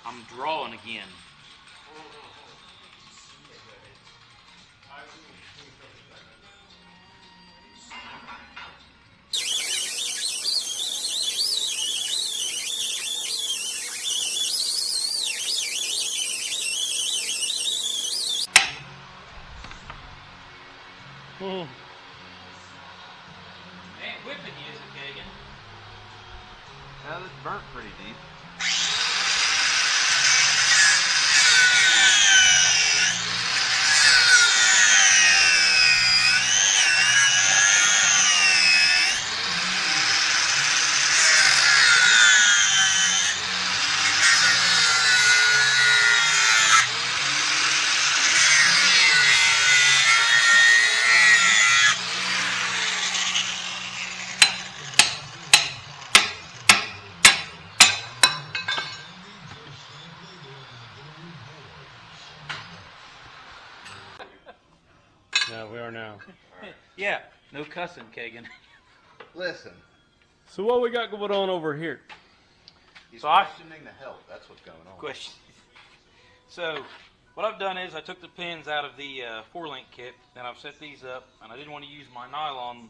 I'm drawing again. Hmm. Ain't whipping you, is it, Kagan? Yeah, this burnt pretty deep. No, we are now. Yeah, no cussing, Kagan. Listen, So what we got going on over here? he's So I- questioning the help. That's what's going on. Question. So, what I've done is I took the pins out of the 4-link kit, and I've set these up, and I didn't want to use my nylon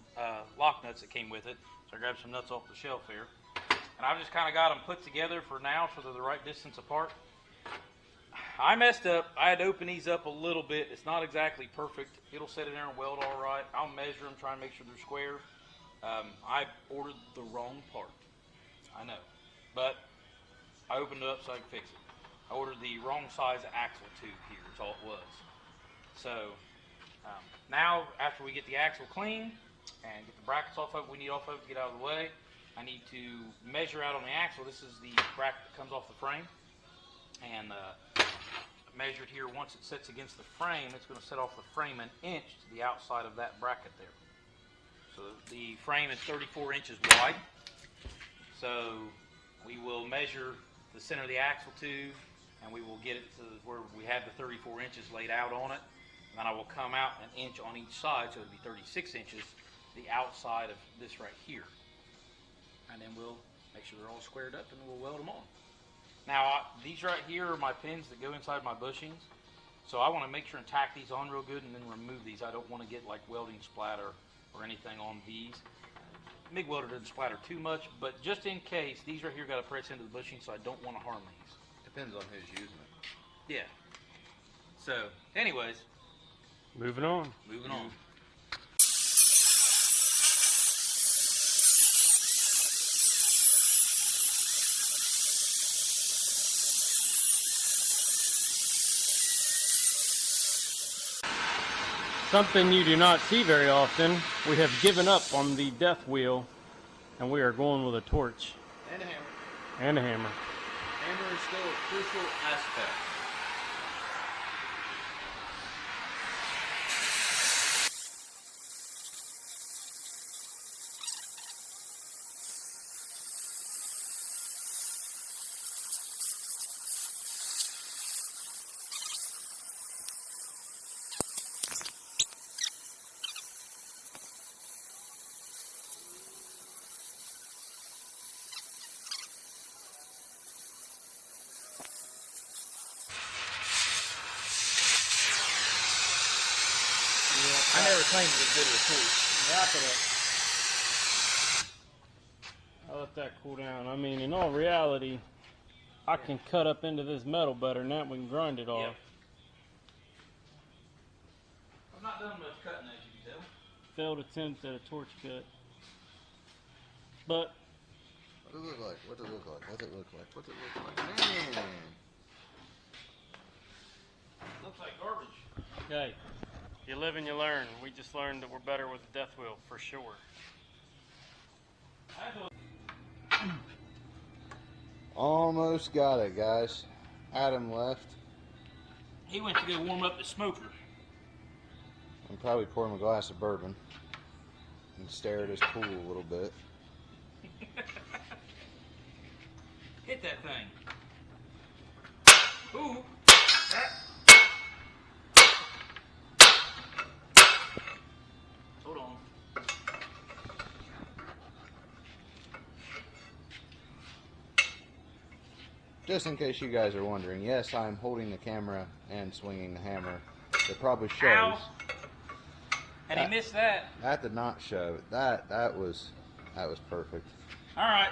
lock nuts that came with it, so I grabbed some nuts off the shelf here. And I've just kind of got them put together for now so they're the right distance apart. I messed up. I had to open these up a little bit. It's not exactly perfect. It'll sit in there and weld all right. I'll measure them, try and make sure they're square. I ordered the wrong part. I know. But I opened it up so I could fix it. I ordered the wrong size axle tube here, is all it was. So, now after we get the axle clean and get the brackets off of it, we need off of it to get out of the way, I need to measure out on the axle. This is the bracket that comes off the frame. And measured here, once it sits against the frame, it's going to set off the frame an inch to the outside of that bracket there. So the frame is 34 inches wide. So we will measure the center of the axle tube, and we will get it to where we have the 34 inches laid out on it. And then I will come out an inch on each side, so it'll be 36 inches, the outside of this right here. And then we'll make sure they're all squared up, and we'll weld them on. Now, these right here are my pins that go inside my bushings. So I want to make sure and tack these on real good and then remove these. I don't want to get like welding splatter or anything on these. MIG welder doesn't splatter too much, but just in case, these right here got to press into the bushing, so I don't want to harm these. Depends on who's using it. Yeah. So, anyways, Moving on. moving on. Something you do not see very often, we have given up on the death wheel and we are going with a torch And a hammer. and a hammer. Hammer is still a crucial aspect. I never claimed to be good with tools. Wrap it up. I'll let that cool down. I mean, in all reality, I can cut up into this metal better than that. We can grind it off. Yep. I've not done much cutting, as you can tell. Failed attempt at a torch cut. But What does it look like? What does it look like? What's it look like? What's it look like? Man! Looks like garbage. hey, you live and you learn. We just learned that we're better with the death wheel for sure. Almost got it, guys. Adam left. He went to go warm up the smoker. And probably pour him a glass of bourbon. And stare at his pool a little bit. Hit that thing. Ooh. Hold on. just in case you guys are wondering, yes, I'm holding the camera and swinging the hammer. It probably shows. Ow. And he missed that. That did not show. That was perfect. All right.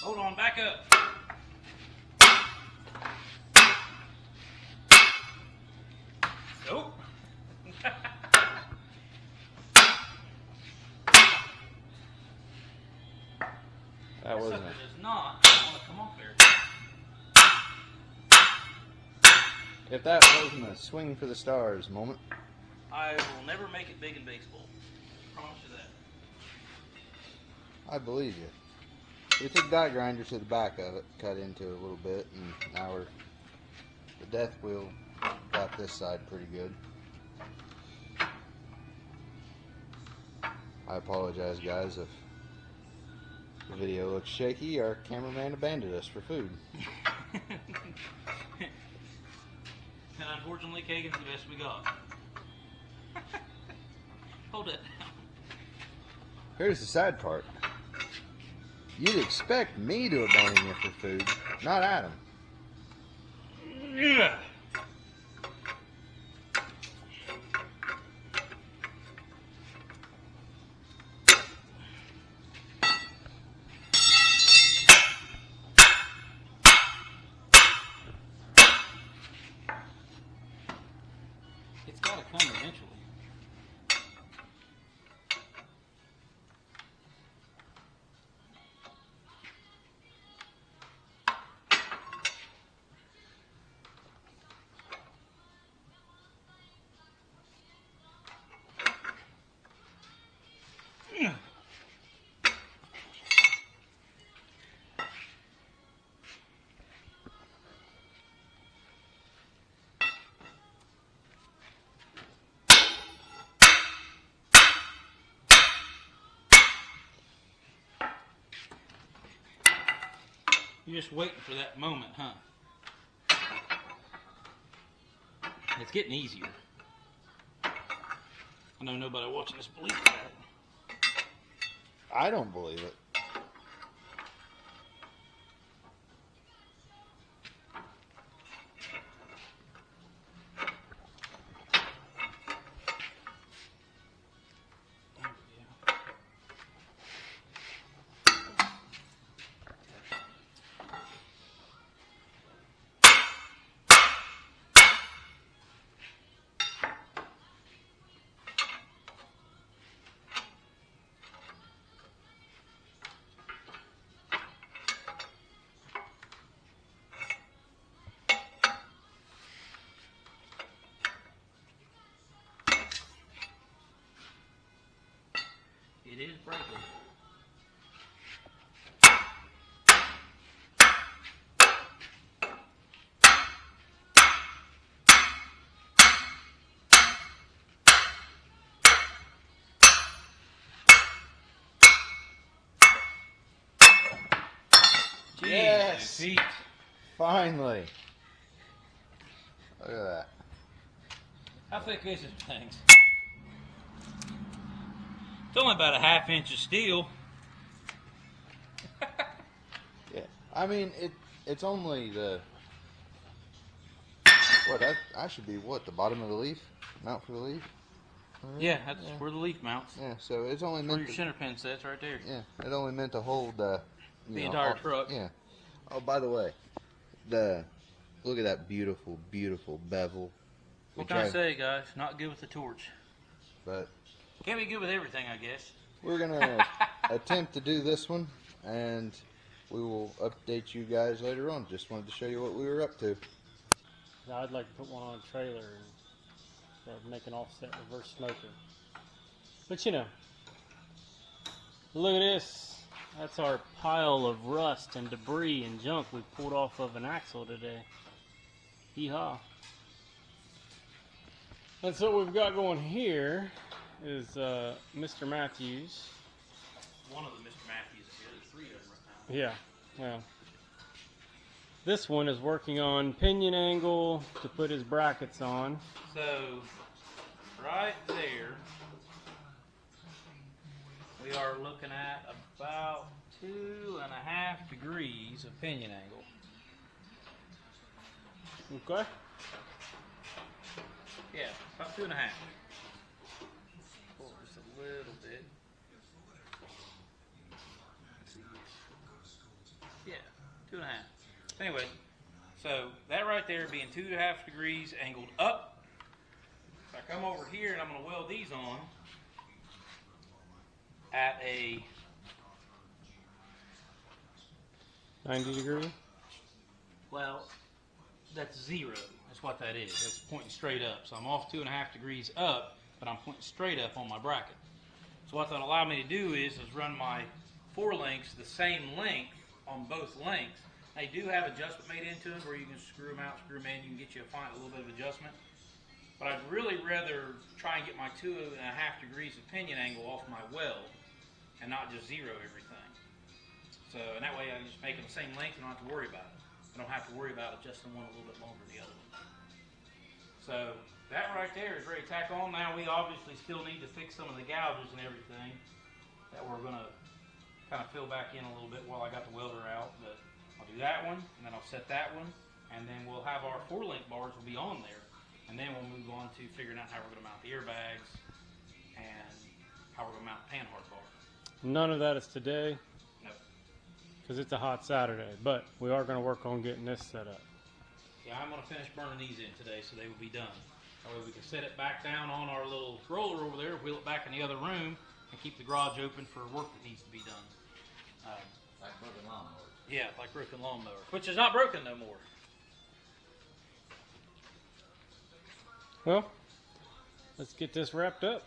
Hold on, back up. Nope. That wasn't sucker it. does not want to come off there. If that wasn't a swing for the stars moment. I will never make it big in baseball. Promise you that. I believe you. We took die grinder to the back of it, cut into it a little bit, and now the death wheel got this side pretty good. I apologize, guys, if the video looks shaky. Our cameraman abandoned us for food. And unfortunately, Kagan's the best we got. Hold it down. Here's the sad part. You'd expect me to abandon you for food, not Adam. Yeah. It's got to come eventually. You're just waiting for that moment, huh? It's getting easier. I know nobody watching this believes that. I don't believe it. It is breaking. Yes. Pete. Finally. Look at that. How thick is this thing? It's only about a ½ inch of steel. Yeah. I mean, it's only the... What, I should be, what, the bottom of the leaf? Mount for the leaf? Right. Yeah, that's where the leaf mounts. Yeah, so it's only Where meant your to... center pin sets right there. Yeah, it only meant to hold The entire truck. Yeah. Oh, by the way, look at that beautiful, beautiful bevel. What can I say, guys? Not good with the torch. But Can't be good with everything, I guess. we're gonna attempt to do this one, and we will update you guys later on. Just wanted to show you what we were up to. Now I'd like to put one on a trailer and start making offset reverse smoker. But you know, look at this. That's our pile of rust and debris and junk we pulled off of an axle today. Yeehaw. And so what we've got going here is Mr. Matthews. One of the Mr. Matthews here. There's 3 of them right now. Yeah, well. This one is working on pinion angle to put his brackets on. So, right there, we are looking at about 2.5 degrees of pinion angle. Okay. Yeah, about 2.5. Pull just a little bit. Yeah, 2.5. Anyway, so that right there being 2.5 degrees angled up. If I come over here and I'm going to weld these on at a 90 degree. Well, that's 0. That's what that is. That's pointing straight up. So I'm off 2.5 degrees up, but I'm pointing straight up on my bracket. So what that'll allow me to do is run my 4 links the same length on both lengths. They do have adjustment made into them where you can screw them out, screw them in. You can get you a little bit of adjustment. But I'd really rather try and get my 2.5 degrees of pinion angle off my weld and not just 0 everything. So, and that way I can just make them the same length and I don't have to worry about it. I don't have to worry about adjusting one a little bit longer than the other one. So that right there is ready to tack on. Now we obviously still need to fix some of the gouges and everything that we're going to kind of fill back in a little bit while I got the welder out. But I'll do that one, and then I'll set that one, and then we'll have our 4-link bars will be on there. And then we'll move on to figuring out how we're going to mount the airbags and how we're going to mount the panhard bar. None of that is today. Nope. Because it's a hot Saturday, but we are going to work on getting this set up. Yeah, I'm going to finish burning these in today so they will be done. That way we can set it back down on our little roller over there, wheel it back in the other room, and keep the garage open for work that needs to be done. Like broken lawnmowers. Yeah, like broken lawnmower, which is not broken no more. Well, let's get this wrapped up.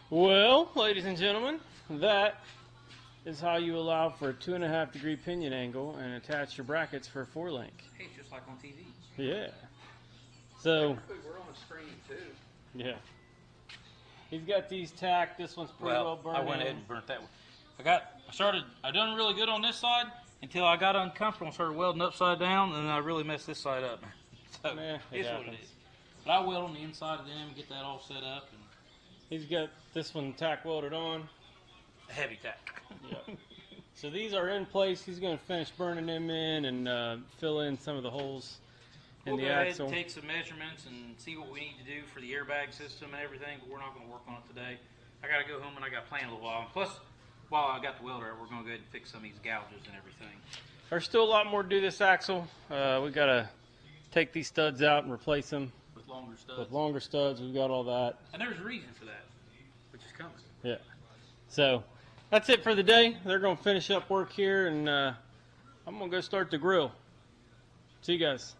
Well, ladies and gentlemen, that is how you allow for a 2.5 degree pinion angle and attach your brackets for a 4-link. Hey, it's just like on TV. Yeah. So, We're on the screen too. yeah. He's got these tacked. This one's pretty well burned I went in. ahead and burnt that one. I done really good on this side until I got uncomfortable and started welding upside down, and then I really messed this side up. So, Nah, it it's what it happens. is. But I weld on the inside of them and get that all set up, and He's got this one tack welded on. a heavy tack. Yeah. So these are in place. He's going to finish burning them in and fill in some of the holes in We'll the go ahead axle. and take some measurements and see what we need to do for the airbag system and everything, but we're not going to work on it today. I got to go home and I got to plan a little while. Plus, while I got the welder out, we're going to go ahead and fix some of these gouges and everything. There's still a lot more to do this axle. We got to take these studs out and replace them With longer studs. with longer studs. We've got all that. And there's a reason for that, which is coming. Yeah. So that's it for the day. They're going to finish up work here, and I'm going to go start the grill. See you guys.